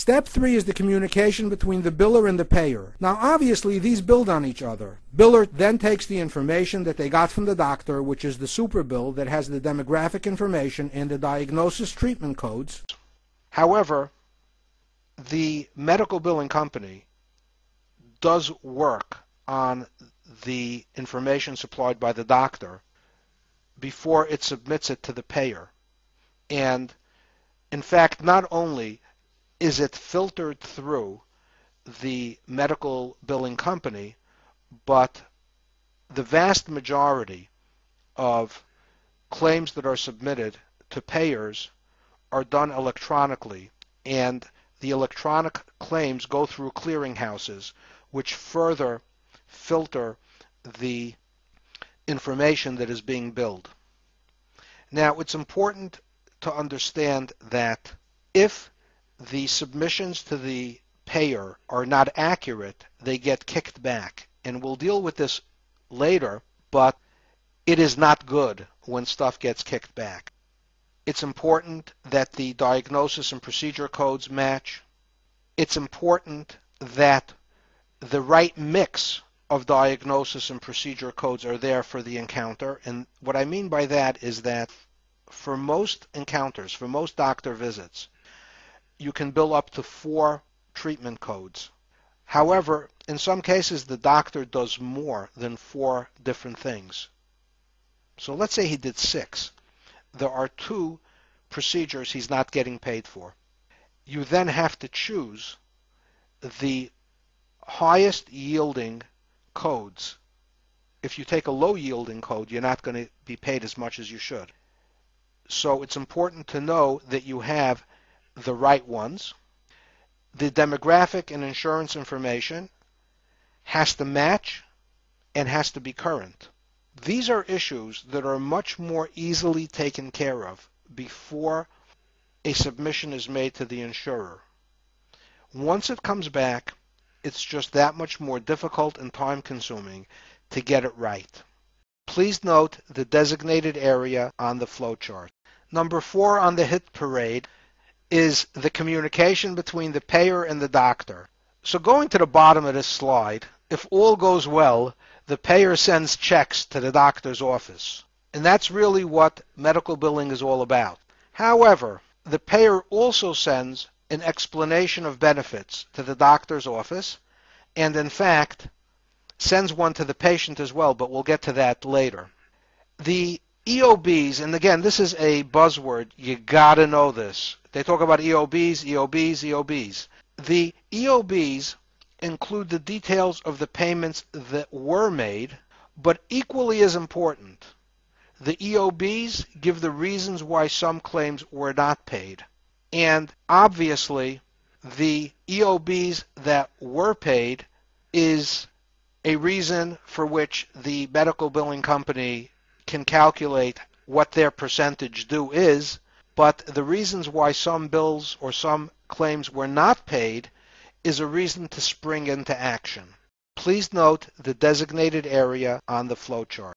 Step 3 is the communication between the biller and the payer. Now obviously these build on each other. Biller then takes the information that they got from the doctor, which is the super bill that has the demographic information and the diagnosis treatment codes. However, the medical billing company does work on the information supplied by the doctor before it submits it to the payer. And in fact, not only is it filtered through the medical billing company, but the vast majority of claims that are submitted to payers are done electronically, and the electronic claims go through clearinghouses, which further filter the information that is being billed. Now, it's important to understand that if the submissions to the payer are not accurate, they get kicked back. And we'll deal with this later, but it is not good when stuff gets kicked back. It's important that the diagnosis and procedure codes match. It's important that the right mix of diagnosis and procedure codes are there for the encounter. And what I mean by that is that for most encounters, for most doctor visits, you can bill up to 4 treatment codes. However, in some cases, the doctor does more than 4 different things. So let's say he did 6. There are 2 procedures he's not getting paid for. You then have to choose the highest yielding codes. If you take a low yielding code, you're not going to be paid as much as you should. So it's important to know that you have the right ones. The demographic and insurance information has to match and has to be current. These are issues that are much more easily taken care of before a submission is made to the insurer. Once it comes back, it's just that much more difficult and time-consuming to get it right. Please note the designated area on the flowchart. Number 4 on the hit parade is the communication between the payer and the doctor. So going to the bottom of this slide, if all goes well, the payer sends checks to the doctor's office. And that's really what medical billing is all about. However, the payer also sends an explanation of benefits to the doctor's office, and in fact, sends one to the patient as well, but we'll get to that later. The EOBs, and again, this is a buzzword, you gotta know this. They talk about EOBs, EOBs, EOBs. The EOBs include the details of the payments that were made, but equally as important, the EOBs give the reasons why some claims were not paid. And obviously, the EOBs that were paid is a reason for which the medical billing company can calculate what their percentage due is, but the reasons why some bills or some claims were not paid is a reason to spring into action. Please note the designated area on the flowchart.